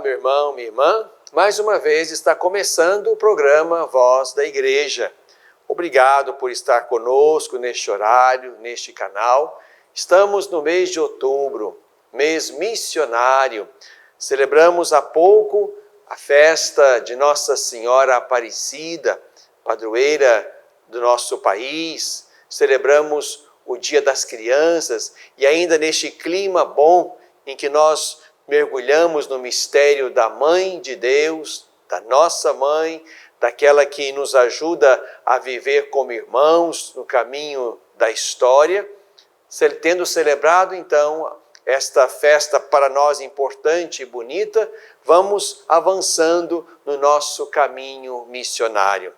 meu irmão, minha irmã. Mais uma vez está começando o programa Voz da Igreja. Obrigado por estar conosco neste horário, neste canal. Estamos no mês de outubro, mês missionário. Celebramos há pouco a festa de Nossa Senhora Aparecida, padroeira do nosso país. Celebramos o Dia das Crianças e ainda neste clima bom em que nós mergulhamos no mistério da Mãe de Deus, da nossa Mãe, daquela que nos ajuda a viver como irmãos no caminho da história. Tendo celebrado, então, esta festa para nós importante e bonita, vamos avançando no nosso caminho missionário.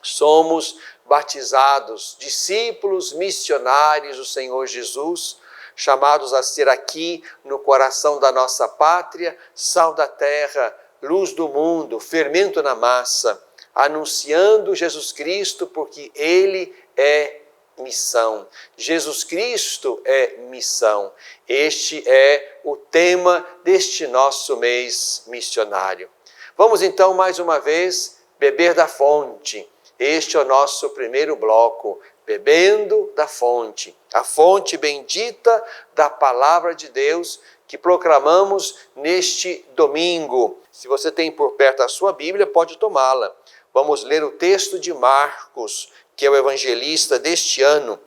Somos batizados, discípulos missionários do Senhor Jesus, chamados a ser aqui no coração da nossa pátria, sal da terra, luz do mundo, fermento na massa, anunciando Jesus Cristo, porque Ele é missão. Jesus Cristo é missão. Este é o tema deste nosso mês missionário. Vamos então mais uma vez beber da fonte. Este é o nosso primeiro bloco, bebendo da fonte, a fonte bendita da palavra de Deus que proclamamos neste domingo. Se você tem por perto a sua Bíblia, pode tomá-la. Vamos ler o texto de Marcos, que é o evangelista deste ano.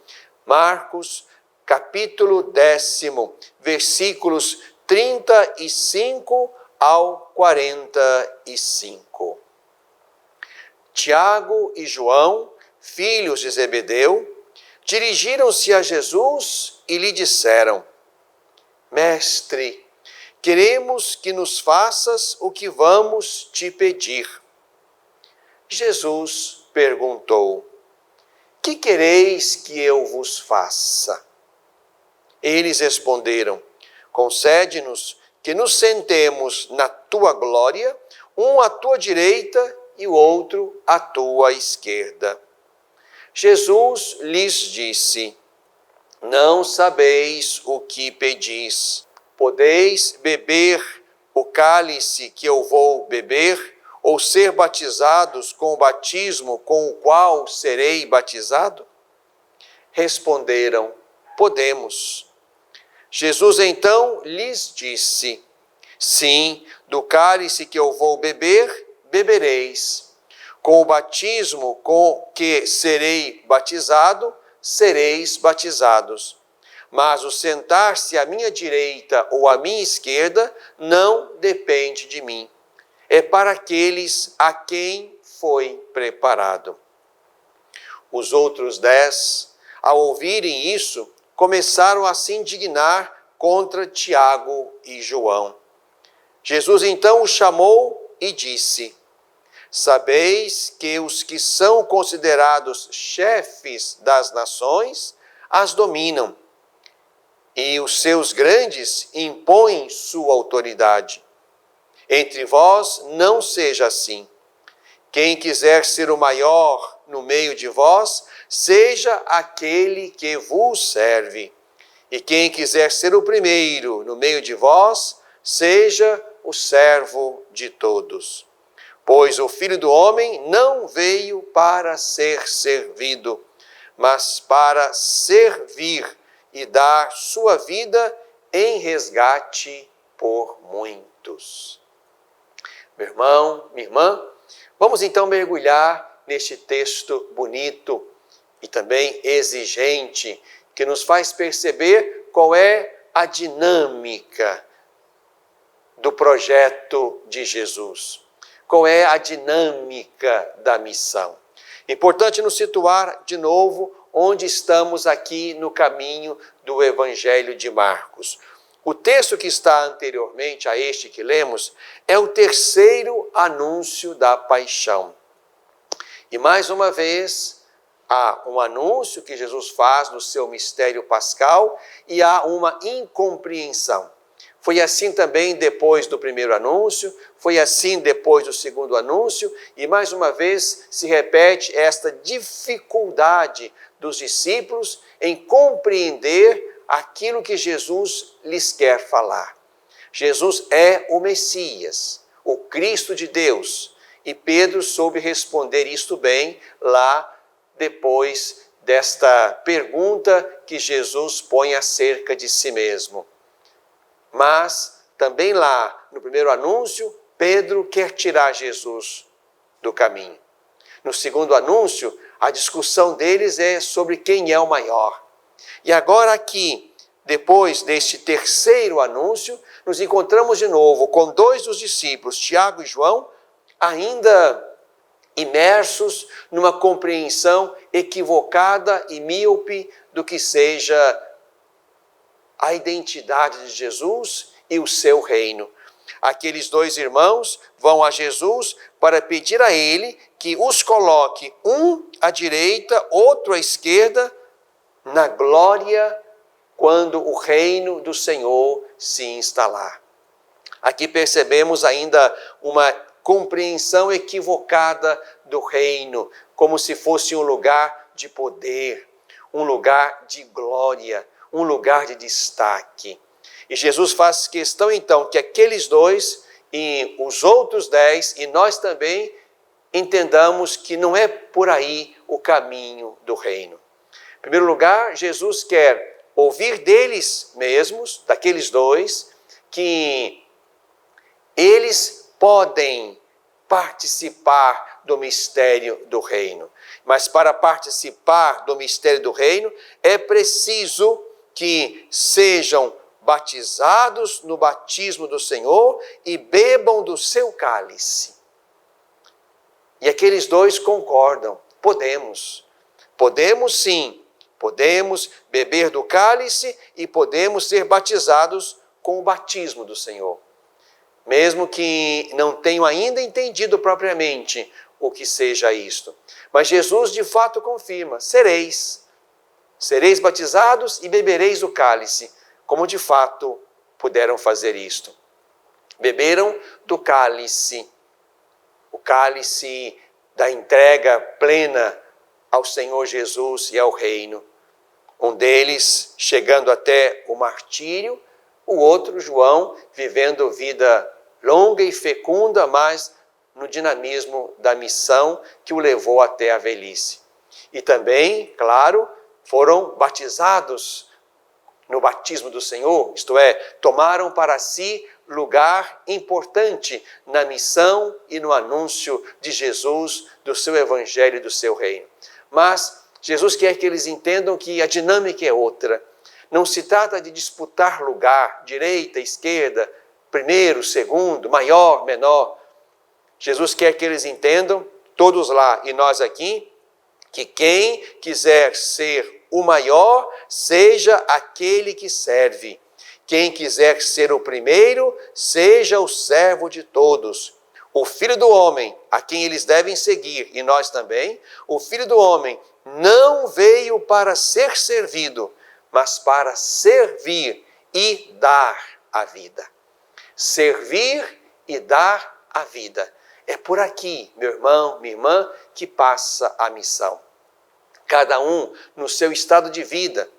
Marcos, capítulo 10, versículos 35 ao 45. Tiago e João, filhos de Zebedeu, dirigiram-se a Jesus e lhe disseram: Mestre, queremos que nos faças o que vamos te pedir. Jesus perguntou: Que quereis que eu vos faça? Eles responderam: Concede-nos que nos sentemos na tua glória, um à tua direita e o outro à tua esquerda. Jesus lhes disse: Não sabeis o que pedis. Podeis beber o cálice que eu vou beber, ou ser batizados com o batismo com o qual serei batizado? Responderam: Podemos. Jesus então lhes disse: Sim, do cálice que eu vou beber, bebereis. Com o batismo com que serei batizado, sereis batizados. Mas o sentar-se à minha direita ou à minha esquerda não depende de mim. É para aqueles a quem foi preparado. Os outros 10, ao ouvirem isso, começaram a se indignar contra Tiago e João. Jesus então os chamou e disse: Sabeis que os que são considerados chefes das nações as dominam, e os seus grandes impõem sua autoridade. Entre vós não seja assim. Quem quiser ser o maior no meio de vós, seja aquele que vos serve. E quem quiser ser o primeiro no meio de vós, seja o servo de todos. Pois o Filho do Homem não veio para ser servido, mas para servir e dar sua vida em resgate por muitos. Meu irmão, minha irmã, vamos então mergulhar neste texto bonito e também exigente, que nos faz perceber qual é a dinâmica do projeto de Jesus. Qual é a dinâmica da missão? Importante nos situar de novo onde estamos aqui no caminho do Evangelho de Marcos. O texto que está anteriormente a este que lemos é o terceiro anúncio da paixão. E mais uma vez, há um anúncio que Jesus faz no seu mistério pascal e há uma incompreensão. Foi assim também depois do primeiro anúncio, foi assim depois do segundo anúncio, e mais uma vez se repete esta dificuldade dos discípulos em compreender aquilo que Jesus lhes quer falar. Jesus é o Messias, o Cristo de Deus. E Pedro soube responder isto bem lá depois desta pergunta que Jesus põe acerca de si mesmo. Mas também lá no primeiro anúncio, Pedro quer tirar Jesus do caminho. No segundo anúncio, a discussão deles é sobre quem é o maior. E agora aqui, depois deste terceiro anúncio, nos encontramos de novo com dois dos discípulos, Tiago e João, ainda imersos numa compreensão equivocada e míope do que seja a identidade de Jesus e o seu reino. Aqueles dois irmãos vão a Jesus para pedir a ele que os coloque um à direita, outro à esquerda, na glória quando o reino do Senhor se instalar. Aqui percebemos ainda uma compreensão equivocada do reino, como se fosse um lugar de poder, um lugar de glória, um lugar de destaque. E Jesus faz questão então que aqueles dois e os outros 10 e nós também entendamos que não é por aí o caminho do reino. Em primeiro lugar, Jesus quer ouvir deles mesmos, daqueles dois, que eles podem participar do mistério do reino. Mas para participar do mistério do reino, é preciso que sejam batizados no batismo do Senhor e bebam do seu cálice. E aqueles dois concordam, podemos sim, podemos beber do cálice e podemos ser batizados com o batismo do Senhor. Mesmo que não tenham ainda entendido propriamente o que seja isto. Mas Jesus de fato confirma, sereis batizados e bebereis o cálice, como de fato puderam fazer isto. Beberam do cálice, o cálice da entrega plena ao Senhor Jesus e ao reino. Um deles chegando até o martírio, o outro, João, vivendo vida longa e fecunda, mas no dinamismo da missão que o levou até a velhice. E também, claro, foram batizados no batismo do Senhor, isto é, tomaram para si lugar importante na missão e no anúncio de Jesus, do seu evangelho e do seu reino. Mas Jesus quer que eles entendam que a dinâmica é outra. Não se trata de disputar lugar, direita, esquerda, primeiro, segundo, maior, menor. Jesus quer que eles entendam, todos lá e nós aqui, que quem quiser ser o maior, seja aquele que serve. Quem quiser ser o primeiro, seja o servo de todos. O Filho do Homem, a quem eles devem seguir, e nós também, o Filho do Homem não veio para ser servido, mas para servir e dar a vida. Servir e dar a vida. É por aqui, meu irmão, minha irmã, que passa a missão. Cada um no seu estado de vida,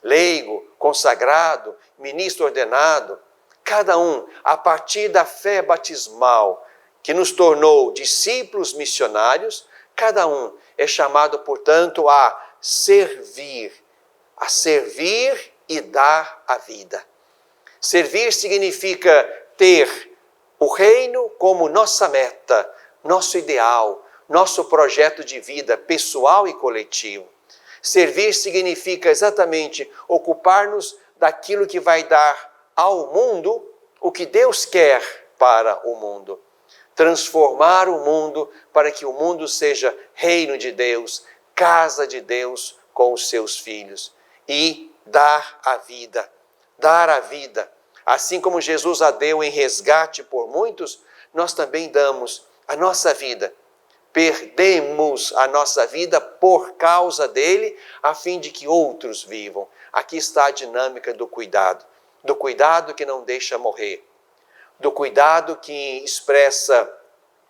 leigo, consagrado, ministro ordenado, cada um a partir da fé batismal que nos tornou discípulos missionários, cada um é chamado, portanto, a servir e dar a vida. Servir significa ter o reino como nossa meta, nosso ideal, nosso projeto de vida pessoal e coletivo. Servir significa exatamente ocupar-nos daquilo que vai dar ao mundo o que Deus quer para o mundo. Transformar o mundo para que o mundo seja reino de Deus, casa de Deus com os seus filhos. E dar a vida. Dar a vida. Assim como Jesus a deu em resgate por muitos, nós também damos a nossa vida. Perdemos a nossa vida por causa dele, a fim de que outros vivam. Aqui está a dinâmica do cuidado que não deixa morrer, do cuidado que expressa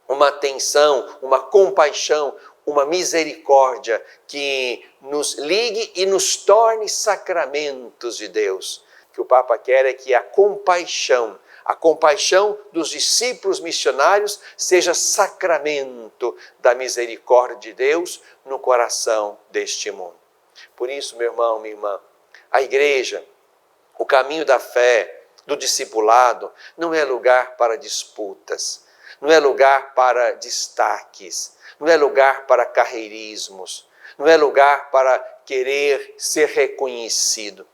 uma atenção, uma compaixão, uma misericórdia que nos ligue e nos torne sacramentos de Deus. O que o Papa quer é que a compaixão, a compaixão dos discípulos missionários seja sacramento da misericórdia de Deus no coração deste mundo. Por isso, meu irmão, minha irmã, a igreja, o caminho da fé, do discipulado, não é lugar para disputas, não é lugar para destaques, não é lugar para carreirismos, não é lugar para querer ser reconhecido.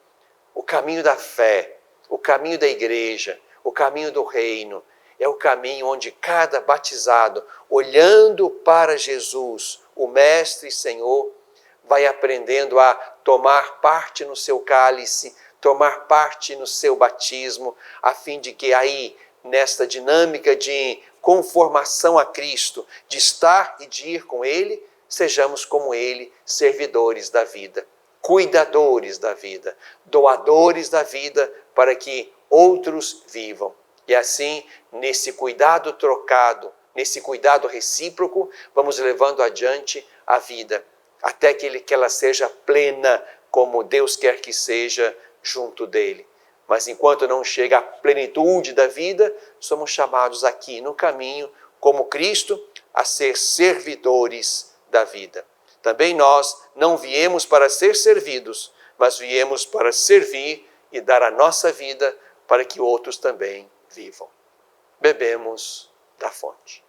O caminho da fé, o caminho da igreja, o caminho do reino, é o caminho onde cada batizado, olhando para Jesus, o Mestre e Senhor, vai aprendendo a tomar parte no seu cálice, tomar parte no seu batismo, a fim de que aí, nesta dinâmica de conformação a Cristo, de estar e de ir com Ele, sejamos como Ele, servidores da vida, cuidadores da vida, doadores da vida, para que outros vivam. E assim, nesse cuidado trocado, nesse cuidado recíproco, vamos levando adiante a vida, até que ela seja plena, como Deus quer que seja, junto dele. Mas enquanto não chega à plenitude da vida, somos chamados aqui no caminho, como Cristo, a ser servidores da vida. Também nós não viemos para ser servidos, mas viemos para servir e dar a nossa vida para que outros também vivam. Bebemos da fonte.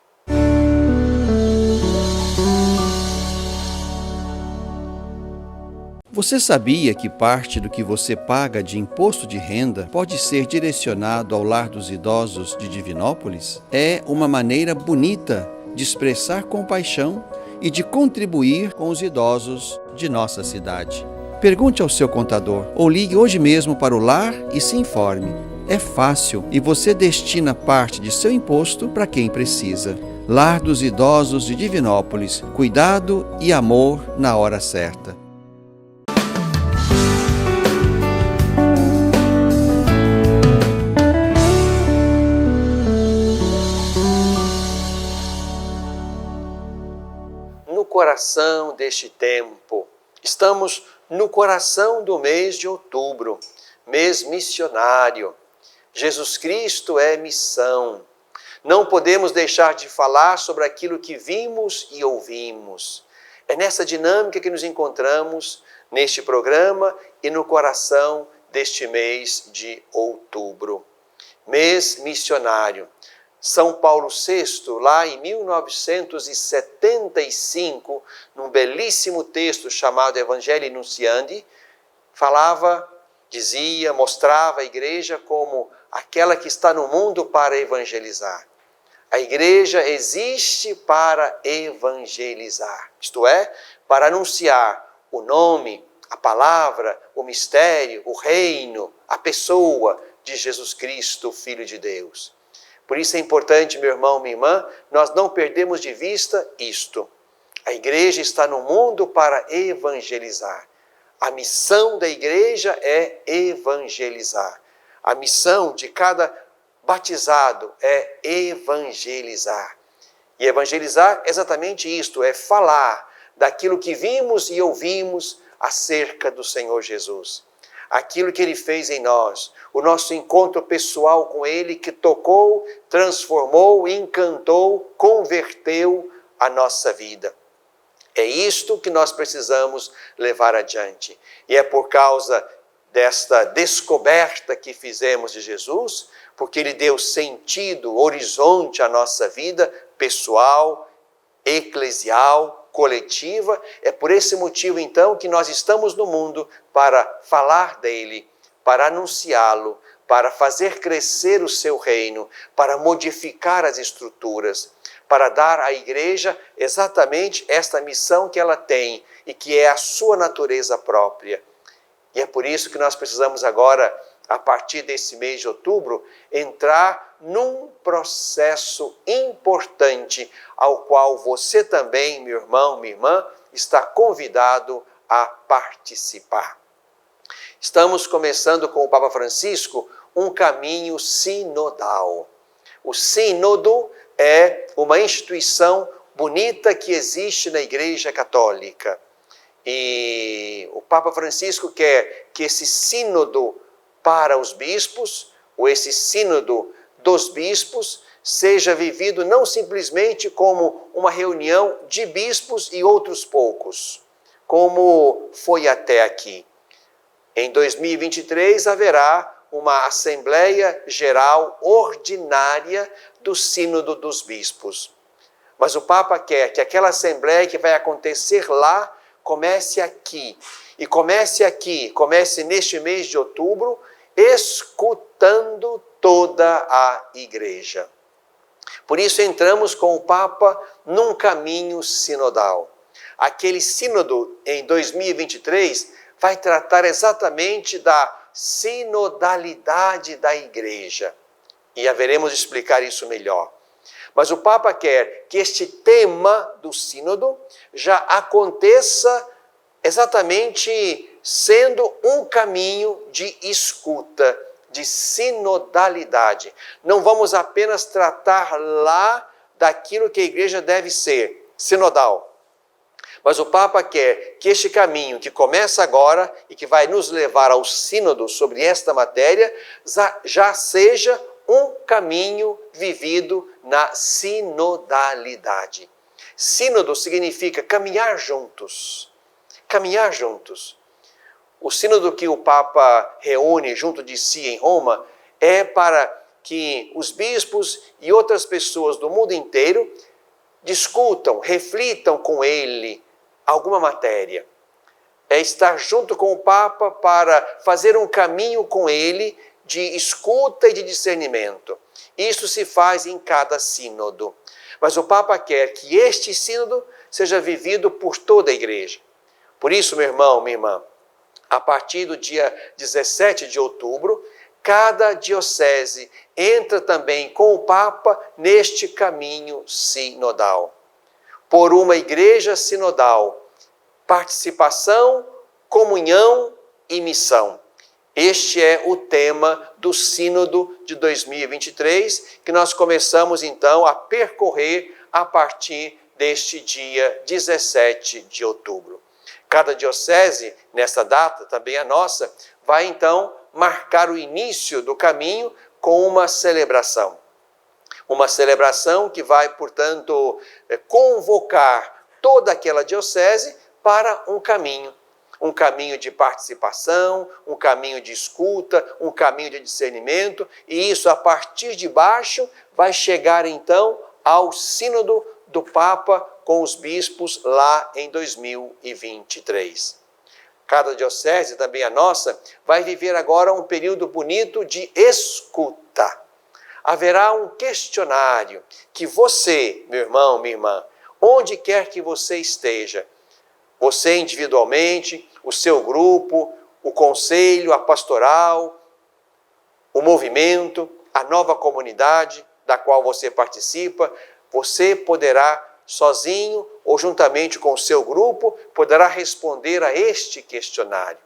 Você sabia que parte do que você paga de imposto de renda pode ser direcionado ao Lar dos Idosos de Divinópolis? É uma maneira bonita de expressar compaixão e de contribuir com os idosos de nossa cidade. Pergunte ao seu contador ou ligue hoje mesmo para o lar e se informe. É fácil e você destina parte de seu imposto para quem precisa. Lar dos Idosos de Divinópolis. Cuidado e amor na hora certa. No coração deste tempo, estamos no coração do mês de outubro, mês missionário. Jesus Cristo é missão. Não podemos deixar de falar sobre aquilo que vimos e ouvimos. É nessa dinâmica que nos encontramos neste programa e no coração deste mês de outubro. Mês missionário. São Paulo VI, lá em 1975, num belíssimo texto chamado Evangelii Nuntiandi, mostrava a igreja como aquela que está no mundo para evangelizar. A igreja existe para evangelizar, isto é, para anunciar o nome, a palavra, o mistério, o reino, a pessoa de Jesus Cristo, Filho de Deus. Por isso é importante, meu irmão, minha irmã, nós não perdemos de vista isto. A igreja está no mundo para evangelizar. A missão da igreja é evangelizar. A missão de cada batizado é evangelizar. E evangelizar é exatamente isto, é falar daquilo que vimos e ouvimos acerca do Senhor Jesus. Aquilo que Ele fez em nós, o nosso encontro pessoal com Ele que tocou, transformou, encantou, converteu a nossa vida. É isto que nós precisamos levar adiante. E é por causa desta descoberta que fizemos de Jesus, porque Ele deu sentido, horizonte à nossa vida pessoal, eclesial, coletiva. É por esse motivo, então, que nós estamos no mundo para falar dele, para anunciá-lo, para fazer crescer o seu reino, para modificar as estruturas, para dar à igreja exatamente esta missão que ela tem e que é a sua natureza própria. E é por isso que nós precisamos agora, a partir desse mês de outubro, entrar num processo importante ao qual você também, meu irmão, minha irmã, está convidado a participar. Estamos começando com o Papa Francisco um caminho sinodal. O sínodo é uma instituição bonita que existe na Igreja Católica. E o Papa Francisco quer que esse sínodo para os bispos, ou esse sínodo dos bispos seja vivido não simplesmente como uma reunião de bispos e outros poucos, como foi até aqui. Em 2023 haverá uma Assembleia Geral Ordinária do Sínodo dos Bispos. Mas o Papa quer que aquela Assembleia que vai acontecer lá comece aqui. E comece neste mês de outubro, escutando toda a Igreja. Por isso entramos com o Papa num caminho sinodal. Aquele sínodo em 2023 vai tratar exatamente da sinodalidade da Igreja. E haveremos de explicar isso melhor. Mas o Papa quer que este tema do sínodo já aconteça exatamente sendo um caminho de escuta, de sinodalidade. Não vamos apenas tratar lá daquilo que a Igreja deve ser, sinodal. Mas o Papa quer que este caminho que começa agora e que vai nos levar ao sínodo sobre esta matéria, já seja um caminho vivido na sinodalidade. Sínodo significa caminhar juntos. Caminhar juntos. O sínodo que o Papa reúne junto de si em Roma é para que os bispos e outras pessoas do mundo inteiro discutam, reflitam com ele alguma matéria. É estar junto com o Papa para fazer um caminho com ele de escuta e de discernimento. Isso se faz em cada sínodo. Mas o Papa quer que este sínodo seja vivido por toda a Igreja. Por isso, meu irmão, minha irmã, a partir do dia 17 de outubro, cada diocese entra também com o Papa neste caminho sinodal. Por uma igreja sinodal, participação, comunhão e missão. Este é o tema do Sínodo de 2023, que nós começamos então a percorrer a partir deste dia 17 de outubro. Cada diocese, nessa data, também a nossa, vai então marcar o início do caminho com uma celebração. Uma celebração que vai, portanto, convocar toda aquela diocese para um caminho de participação, um caminho de escuta, um caminho de discernimento, e isso a partir de baixo vai chegar então ao sínodo do Papa com os bispos lá em 2023. Cada diocese, também a nossa, vai viver agora um período bonito de escuta. Haverá um questionário que você, meu irmão, minha irmã, onde quer que você esteja, você individualmente, o seu grupo, o conselho, a pastoral, o movimento, a nova comunidade da qual você participa, você poderá, sozinho ou juntamente com o seu grupo, poderá responder a este questionário.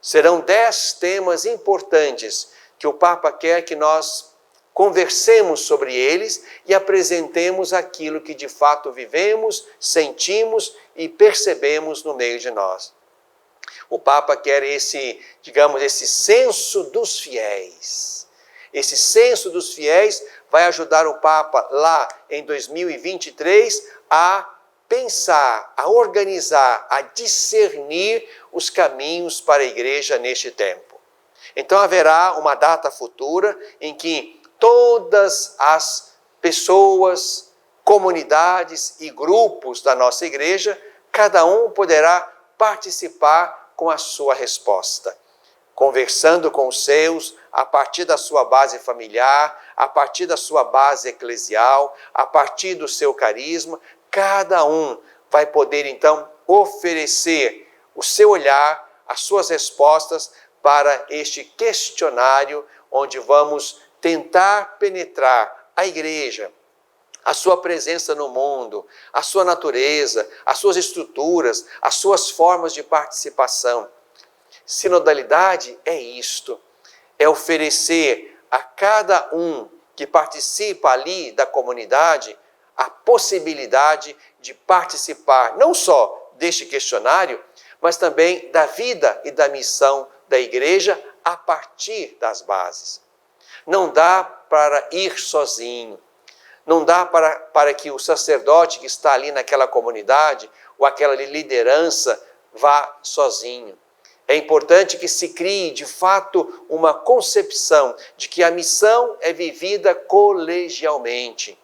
Serão 10 temas importantes que o Papa quer que nós conversemos sobre eles e apresentemos aquilo que de fato vivemos, sentimos e percebemos no meio de nós. O Papa quer esse senso dos fiéis. Esse senso dos fiéis vai ajudar o Papa lá em 2023 a pensar, a organizar, a discernir os caminhos para a Igreja neste tempo. Então haverá uma data futura em que todas as pessoas, comunidades e grupos da nossa Igreja, cada um poderá participar com a sua resposta, conversando com os seus, a partir da sua base familiar, a partir da sua base eclesial, a partir do seu carisma, cada um vai poder então oferecer o seu olhar, as suas respostas para este questionário onde vamos tentar penetrar a Igreja, a sua presença no mundo, a sua natureza, as suas estruturas, as suas formas de participação. Sinodalidade é isto, é oferecer a cada um que participa ali da comunidade a possibilidade de participar não só deste questionário, mas também da vida e da missão da Igreja a partir das bases. Não dá para ir sozinho. Não dá para que o sacerdote que está ali naquela comunidade ou aquela liderança vá sozinho. É importante que se crie, de fato, uma concepção de que a missão é vivida colegialmente.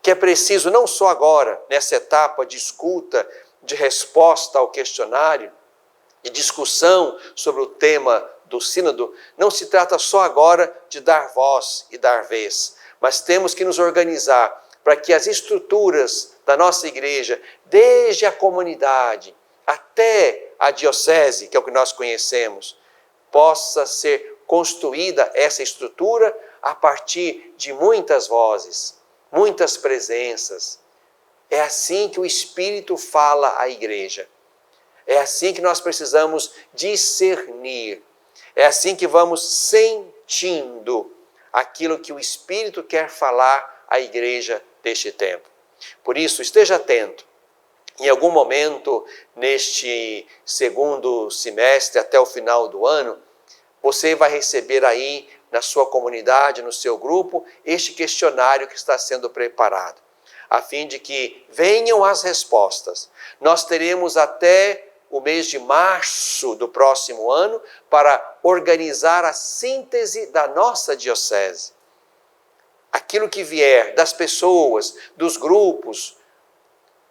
Que é preciso, não só agora, nessa etapa de escuta, de resposta ao questionário, de discussão sobre o tema do sínodo, não se trata só agora de dar voz e dar vez, mas temos que nos organizar para que as estruturas da nossa igreja, desde a comunidade até a diocese, que é o que nós conhecemos, possa ser construída essa estrutura a partir de muitas vozes, muitas presenças. É assim que o Espírito fala à igreja. É assim que nós precisamos discernir. É assim que vamos sentindo aquilo que o Espírito quer falar à igreja deste tempo. Por isso, esteja atento. Em algum momento, neste segundo semestre, até o final do ano, você vai receber aí na sua comunidade, no seu grupo, este questionário que está sendo preparado, a fim de que venham as respostas. Nós teremos até o mês de março do próximo ano para organizar a síntese da nossa diocese. Aquilo que vier das pessoas, dos grupos,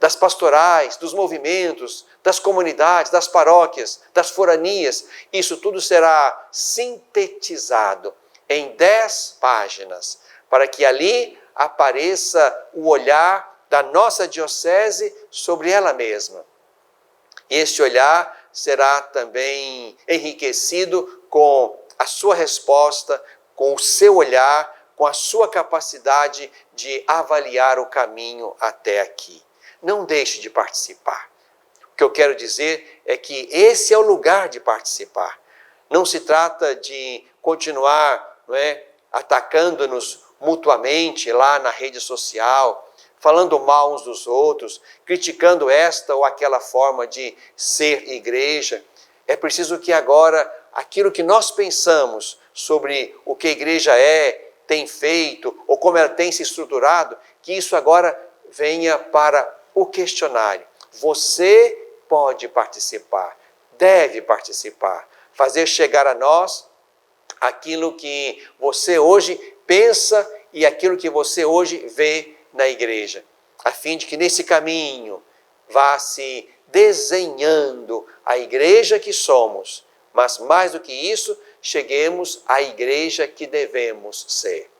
das pastorais, dos movimentos, das comunidades, das paróquias, das foranias, isso tudo será sintetizado em 10 páginas, para que ali apareça o olhar da nossa diocese sobre ela mesma. Este olhar será também enriquecido com a sua resposta, com o seu olhar, com a sua capacidade de avaliar o caminho até aqui. Não deixe de participar. O que eu quero dizer é que esse é o lugar de participar. Não se trata de continuar, atacando-nos mutuamente lá na rede social, falando mal uns dos outros, criticando esta ou aquela forma de ser igreja. É preciso que agora aquilo que nós pensamos sobre o que a igreja tem feito, ou como ela tem se estruturado, que isso agora venha para o questionário. Você pode participar, deve participar, fazer chegar a nós aquilo que você hoje pensa e aquilo que você hoje vê na igreja, a fim de que nesse caminho vá se desenhando a igreja que somos, mas mais do que isso, cheguemos à igreja que devemos ser.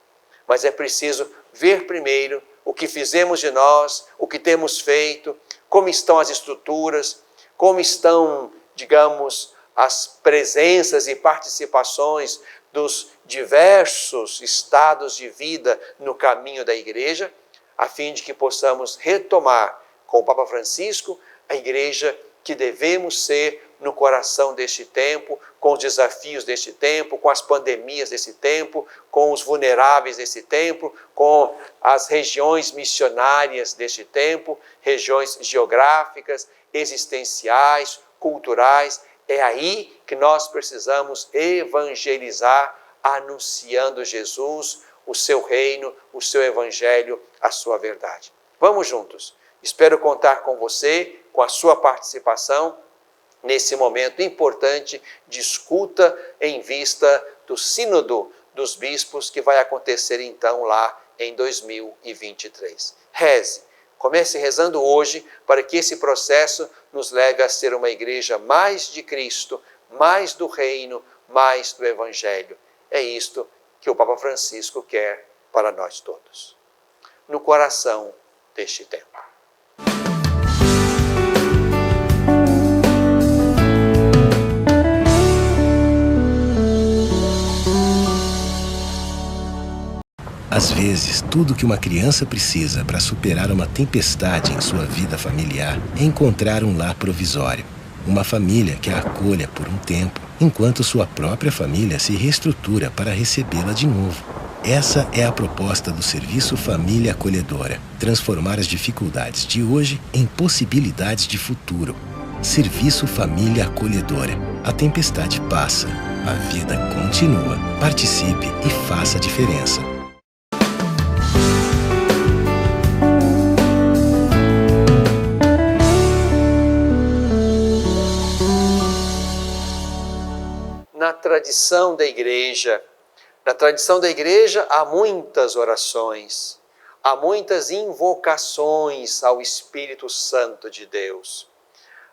Mas é preciso ver primeiro o que fizemos de nós, o que temos feito, como estão as estruturas, como estão, digamos, as presenças e participações dos diversos estados de vida no caminho da igreja, a fim de que possamos retomar com o Papa Francisco a igreja que devemos ser no coração deste tempo, com os desafios deste tempo, com as pandemias desse tempo, com os vulneráveis desse tempo, com as regiões missionárias deste tempo, regiões geográficas, existenciais, culturais. É aí que nós precisamos evangelizar, anunciando Jesus, o seu reino, o seu evangelho, a sua verdade. Vamos juntos. Espero contar com você, com a sua participação, nesse momento importante de escuta em vista do Sínodo dos Bispos, que vai acontecer então lá em 2023. Reze, comece rezando hoje para que esse processo nos leve a ser uma igreja mais de Cristo, mais do reino, mais do Evangelho. É isto que o Papa Francisco quer para nós todos. No coração deste tempo. Às vezes, tudo que uma criança precisa para superar uma tempestade em sua vida familiar é encontrar um lar provisório. Uma família que a acolha por um tempo, enquanto sua própria família se reestrutura para recebê-la de novo. Essa é a proposta do Serviço Família Acolhedora. Transformar as dificuldades de hoje em possibilidades de futuro. Serviço Família Acolhedora. A tempestade passa, A vida continua. Participe e faça a diferença. Na tradição da igreja há muitas orações, há muitas invocações ao Espírito Santo de Deus.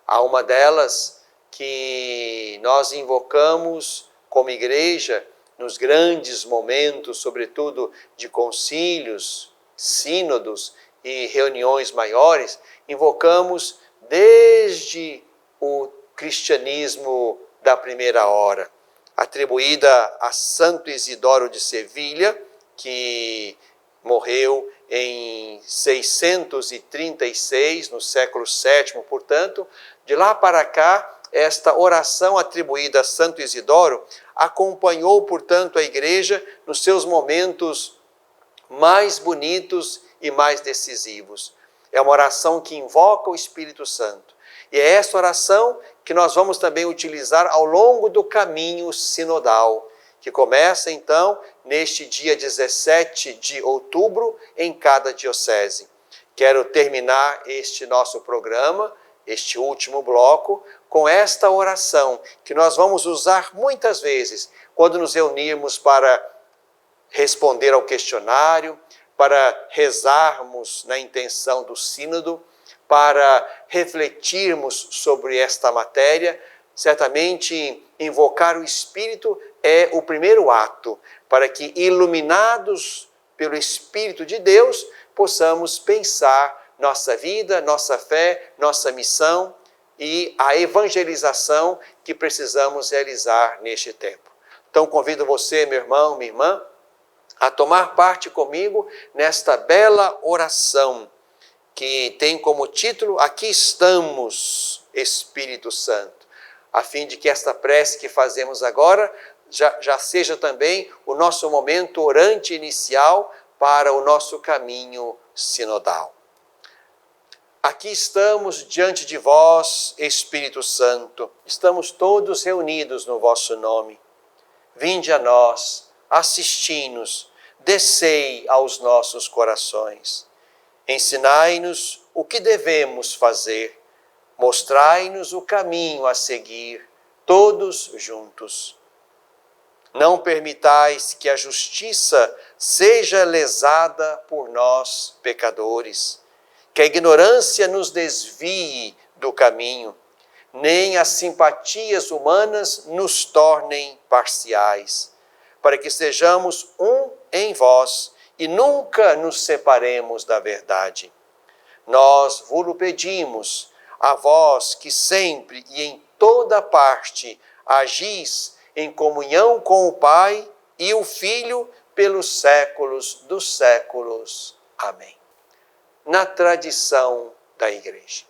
Há uma delas que nós invocamos como igreja nos grandes momentos, sobretudo de concílios, sínodos e reuniões maiores, invocamos desde o cristianismo da primeira hora, atribuída a Santo Isidoro de Sevilha, que morreu em 636, no século VII, portanto. De lá para cá, esta oração atribuída a Santo Isidoro acompanhou, portanto, a igreja nos seus momentos mais bonitos e mais decisivos. É uma oração que invoca o Espírito Santo. E é essa oração que nós vamos também utilizar ao longo do caminho sinodal, que começa então neste dia 17 de outubro em cada diocese. Quero terminar este nosso programa, este último bloco, com esta oração que nós vamos usar muitas vezes quando nos reunirmos para responder ao questionário, para rezarmos na intenção do sínodo, para refletirmos sobre esta matéria. Certamente, invocar o Espírito é o primeiro ato para que, iluminados pelo Espírito de Deus, possamos pensar nossa vida, nossa fé, nossa missão e a evangelização que precisamos realizar neste tempo. Então, convido você, meu irmão, minha irmã, a tomar parte comigo nesta bela oração que tem como título Aqui estamos, Espírito Santo, a fim de que esta prece que fazemos agora já seja também o nosso momento orante inicial para o nosso caminho sinodal. Aqui estamos diante de vós, Espírito Santo, estamos todos reunidos no vosso nome. Vinde a nós, assisti-nos, descei aos nossos corações. Ensinai-nos o que devemos fazer, mostrai-nos o caminho a seguir, todos juntos. Não permitais que a justiça seja lesada por nós, pecadores, que a ignorância nos desvie do caminho, nem as simpatias humanas nos tornem parciais, para que sejamos um em vós e nunca nos separemos da verdade. Nós vos pedimos, a vós que sempre e em toda parte agis em comunhão com o Pai e o Filho pelos séculos dos séculos. Amém. Na tradição da Igreja.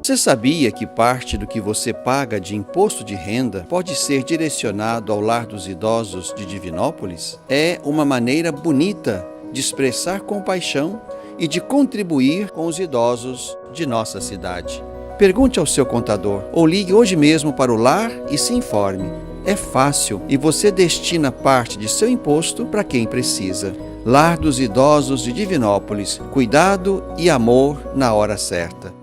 Você sabia que parte do que você paga de imposto de renda pode ser direcionado ao Lar dos Idosos de Divinópolis? É uma maneira bonita de expressar compaixão e de contribuir com os idosos de nossa cidade. Pergunte ao seu contador ou ligue hoje mesmo para o lar e se informe. É fácil e você destina parte de seu imposto para quem precisa. Lar dos Idosos de Divinópolis. Cuidado e amor na hora certa.